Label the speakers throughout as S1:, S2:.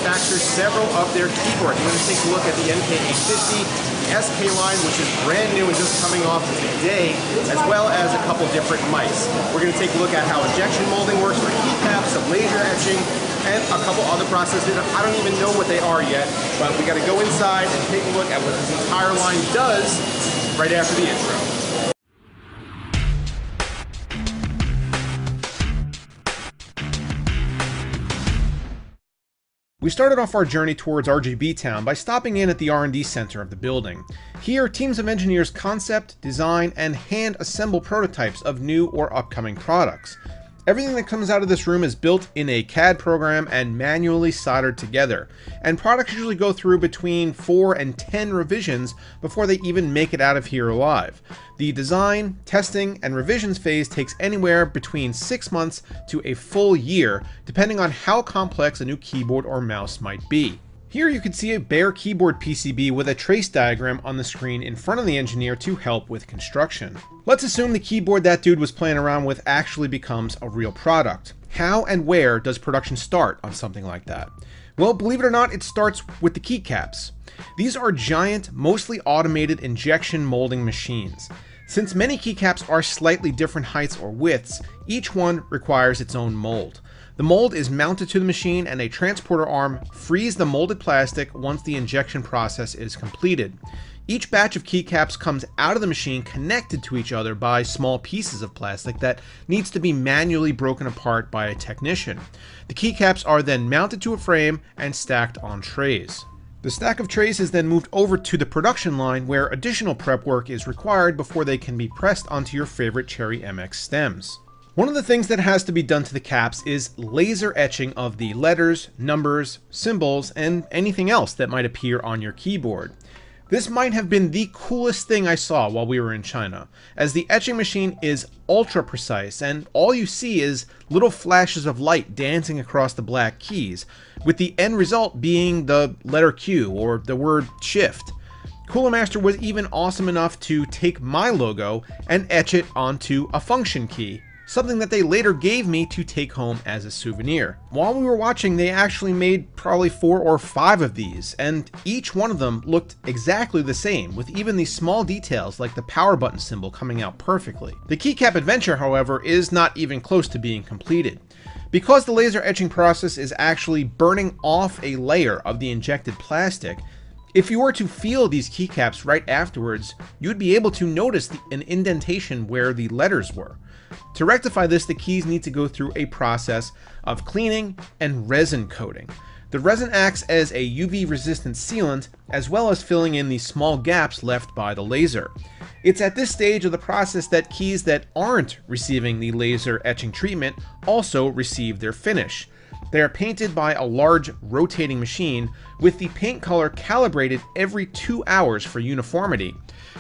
S1: manufactures several of their keyboards. We're going to take a look at the NK850 SK line, which is brand new and just coming off today, as well as a couple different mice. We're going to take a look at how injection molding works for keycaps, some laser etching, and a couple other processes. I don't even know what they are yet, but we got to go inside and take a look at what this entire line does right after the intro. We started off our journey towards RGB Town by stopping in at the R&D center of the building. Here, teams of engineers concept, design, and hand assemble prototypes of new or upcoming products. Everything that comes out of this room is built in a CAD program and manually soldered together, and products usually go through between 4 and 10 revisions before they even make it out of here alive. The design, testing, and revisions phase takes anywhere between 6 months to a full year, depending on how complex a new keyboard or mouse might be. Here you can see a bare keyboard PCB with a trace diagram on the screen in front of the engineer to help with construction. Let's assume the keyboard that dude was playing around with actually becomes a real product. How and where does production start on something like that? Well, believe it or not, it starts with the keycaps. These are giant, mostly automated injection molding machines. Since many keycaps are slightly different heights or widths, each one requires its own mold. The mold is mounted to the machine and a transporter arm frees the molded plastic once the injection process is completed. Each batch of keycaps comes out of the machine connected to each other by small pieces of plastic that needs to be manually broken apart by a technician. The keycaps are then mounted to a frame and stacked on trays. The stack of trays is then moved over to the production line where additional prep work is required before they can be pressed onto your favorite Cherry MX stems. One of the things that has to be done to the caps is laser etching of the letters, numbers, symbols, and anything else that might appear on your keyboard. This might have been the coolest thing I saw while we were in China, as the etching machine is ultra precise and all you see is little flashes of light dancing across the black keys, with the end result being the letter Q or the word shift. Cooler Master was even awesome enough to take my logo and etch it onto a function key, something that they later gave me to take home as a souvenir. While we were watching, they actually made probably 4 or 5 of these, and each one of them looked exactly the same, with even these small details like the power button symbol coming out perfectly. The keycap adventure, however, is not even close to being completed. Because the laser etching process is actually burning off a layer of the injected plastic, if you were to feel these keycaps right afterwards, you'd be able to notice an indentation where the letters were. To rectify this, the keys need to go through a process of cleaning and resin coating. The resin acts as a UV resistant sealant, as well as filling in the small gaps left by the laser. It's at this stage of the process that keys that aren't receiving the laser etching treatment also receive their finish. They are painted by a large rotating machine with the paint color calibrated every 2 hours for uniformity.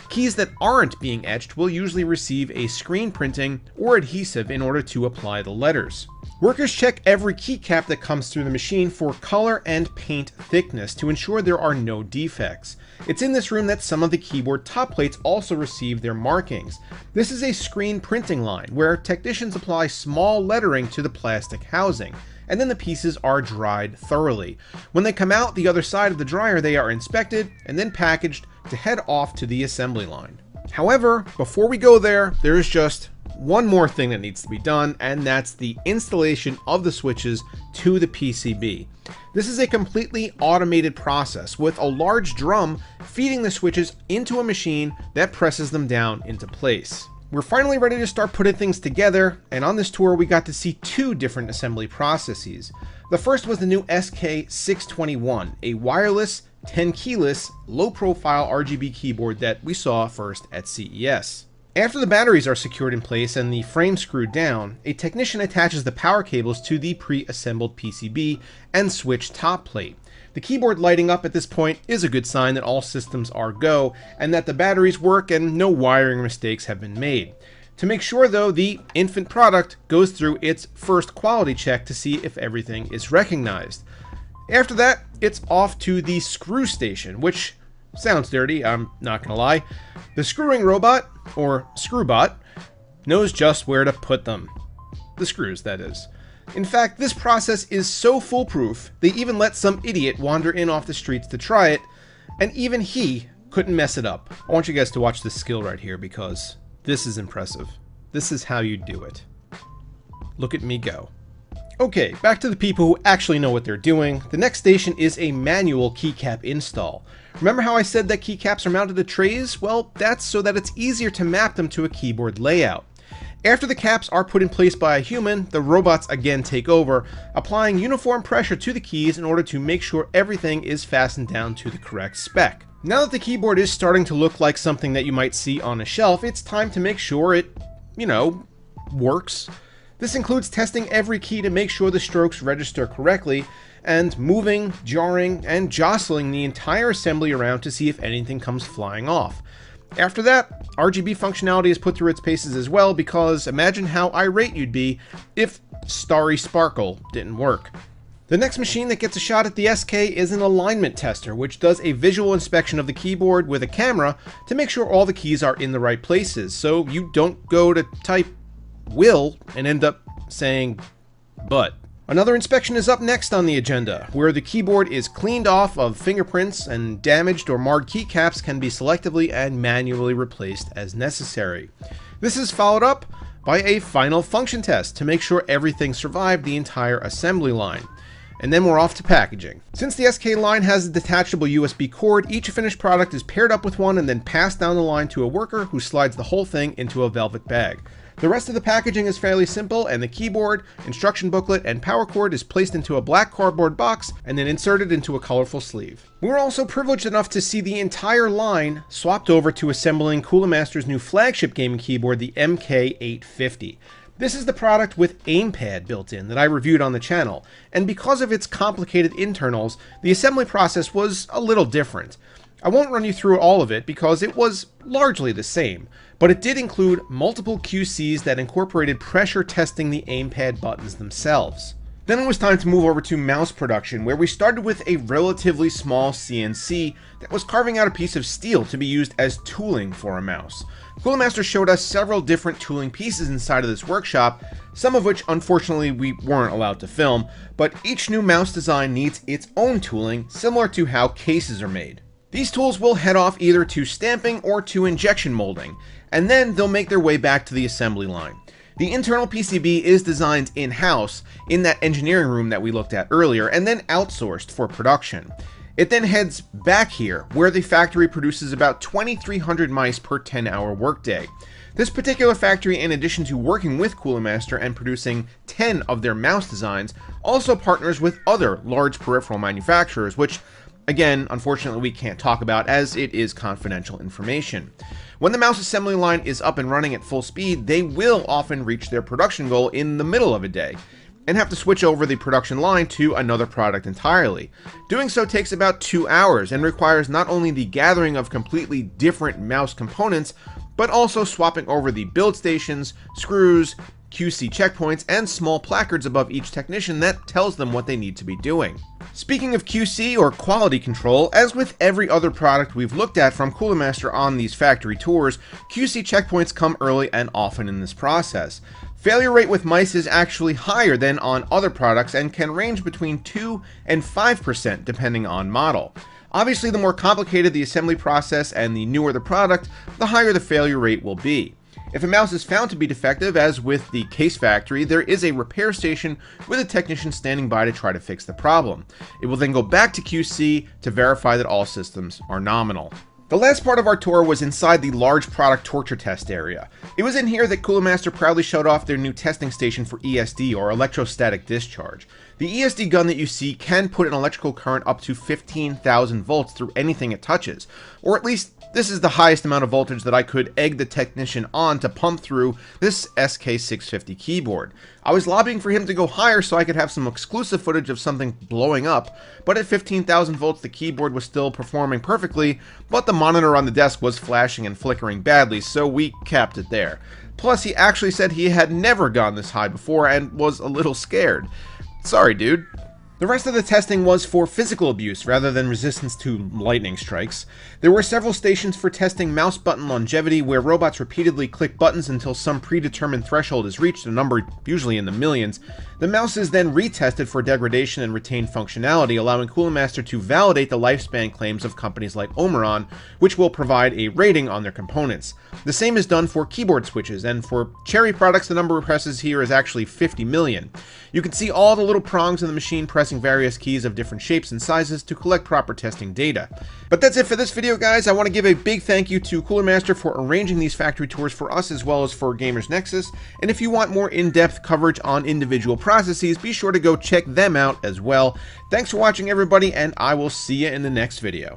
S1: Keys that aren't being etched will usually receive a screen printing or adhesive in order to apply the letters. Workers check every keycap that comes through the machine for color and paint thickness to ensure there are no defects. It's in this room that some of the keyboard top plates also receive their markings. This is a screen printing line where technicians apply small lettering to the plastic housing, and then the pieces are dried thoroughly. When they come out the other side of the dryer, they are inspected and then packaged to head off to the assembly line. However, before we go there, there's just one more thing that needs to be done, and that's the installation of the switches to the PCB. This is a completely automated process with a large drum feeding the switches into a machine that presses them down into place. We're finally ready to start putting things together, and on this tour we got to see 2 different assembly processes. The first was the new SK621, a wireless 10 keyless, low-profile RGB keyboard that we saw first at CES. After the batteries are secured in place and the frame screwed down, a technician attaches the power cables to the pre-assembled PCB and switch top plate. The keyboard lighting up at this point is a good sign that all systems are go and that the batteries work and no wiring mistakes have been made. To make sure though, the infant product goes through its first quality check to see if everything is recognized. After that, it's off to the screw station, which sounds dirty, I'm not gonna lie. The screwing robot, or screwbot, knows just where to put them. The screws, that is. In fact, this process is so foolproof, they even let some idiot wander in off the streets to try it, and even he couldn't mess it up. I want you guys to watch this skill right here because this is impressive. This is how you do it. Look at me go. Okay, back to the people who actually know what they're doing. The next station is a manual keycap install. Remember how I said that keycaps are mounted to trays? Well, that's so that it's easier to map them to a keyboard layout. After the caps are put in place by a human, the robots again take over, applying uniform pressure to the keys in order to make sure everything is fastened down to the correct spec. Now that the keyboard is starting to look like something that you might see on a shelf, it's time to make sure it, works. This includes testing every key to make sure the strokes register correctly, and moving, jarring, and jostling the entire assembly around to see if anything comes flying off. After that, RGB functionality is put through its paces as well, because imagine how irate you'd be if Starry Sparkle didn't work. The next machine that gets a shot at the SK is an alignment tester, which does a visual inspection of the keyboard with a camera to make sure all the keys are in the right places, so you don't go to type will and end up saying but. Another inspection is up next on the agenda, where the keyboard is cleaned off of fingerprints and damaged or marred keycaps can be selectively and manually replaced as necessary. This is followed up by a final function test to make sure everything survived the entire assembly line. And then we're off to packaging. Since the SK line has a detachable USB cord, each finished product is paired up with one and then passed down the line to a worker who slides the whole thing into a velvet bag. The rest of the packaging is fairly simple, and the keyboard, instruction booklet, and power cord is placed into a black cardboard box and then inserted into a colorful sleeve. We were also privileged enough to see the entire line swapped over to assembling Cooler Master's new flagship gaming keyboard, the MK850. This is the product with aimpad built in that I reviewed on the channel, and because of its complicated internals, the assembly process was a little different. I won't run you through all of it because it was largely the same, but it did include multiple QCs that incorporated pressure testing the aimpad buttons themselves. Then it was time to move over to mouse production, where we started with a relatively small CNC that was carving out a piece of steel to be used as tooling for a mouse. Cooler Master showed us several different tooling pieces inside of this workshop, some of which unfortunately we weren't allowed to film, but each new mouse design needs its own tooling, similar to how cases are made. These tools will head off either to stamping or to injection molding, and then they'll make their way back to the assembly line. The internal PCB is designed in-house in that engineering room that we looked at earlier, and then outsourced for production. It then heads back here, where the factory produces about 2,300 mice per 10-hour workday. This particular factory, in addition to working with Cooler Master and producing 10 of their mouse designs, also partners with other large peripheral manufacturers, which again, unfortunately, we can't talk about as it is confidential information. When the mouse assembly line is up and running at full speed, they will often reach their production goal in the middle of a day, and have to switch over the production line to another product entirely. Doing so takes about 2 hours and requires not only the gathering of completely different mouse components, but also swapping over the build stations, screws, QC checkpoints, and small placards above each technician that tells them what they need to be doing. Speaking of QC, or quality control, as with every other product we've looked at from Cooler Master on these factory tours, QC checkpoints come early and often in this process. Failure rate with mice is actually higher than on other products and can range between 2 and 5% depending on model. Obviously, the more complicated the assembly process and the newer the product, the higher the failure rate will be. If a mouse is found to be defective, as with the case factory, there is a repair station with a technician standing by to try to fix the problem. It will then go back to QC to verify that all systems are nominal. The last part of our tour was inside the large product torture test area. It was in here that Cooler Master proudly showed off their new testing station for ESD, or electrostatic discharge. The ESD gun that you see can put an electrical current up to 15,000 volts through anything it touches, or at least this is the highest amount of voltage that I could egg the technician on to pump through this SK650 keyboard. I was lobbying for him to go higher so I could have some exclusive footage of something blowing up, but at 15,000 volts the keyboard was still performing perfectly, but the monitor on the desk was flashing and flickering badly, so we capped it there. Plus, he actually said he had never gone this high before and was a little scared. Sorry, dude. The rest of the testing was for physical abuse rather than resistance to lightning strikes. There were several stations for testing mouse button longevity, where robots repeatedly click buttons until some predetermined threshold is reached, a number usually in the millions. The mouse is then retested for degradation and retained functionality, allowing Cooler Master to validate the lifespan claims of companies like Omron, which will provide a rating on their components. The same is done for keyboard switches, and for Cherry products the number of presses here is actually 50 million. You can see all the little prongs in the machine pressing various keys of different shapes and sizes to collect proper testing data. But that's it for this video, guys. I want to give a big thank you to Cooler Master for arranging these factory tours for us as well as for Gamers Nexus, and if you want more in-depth coverage on individual processes, be sure to go check them out as well. Thanks for watching, everybody, and I will see you in the next video.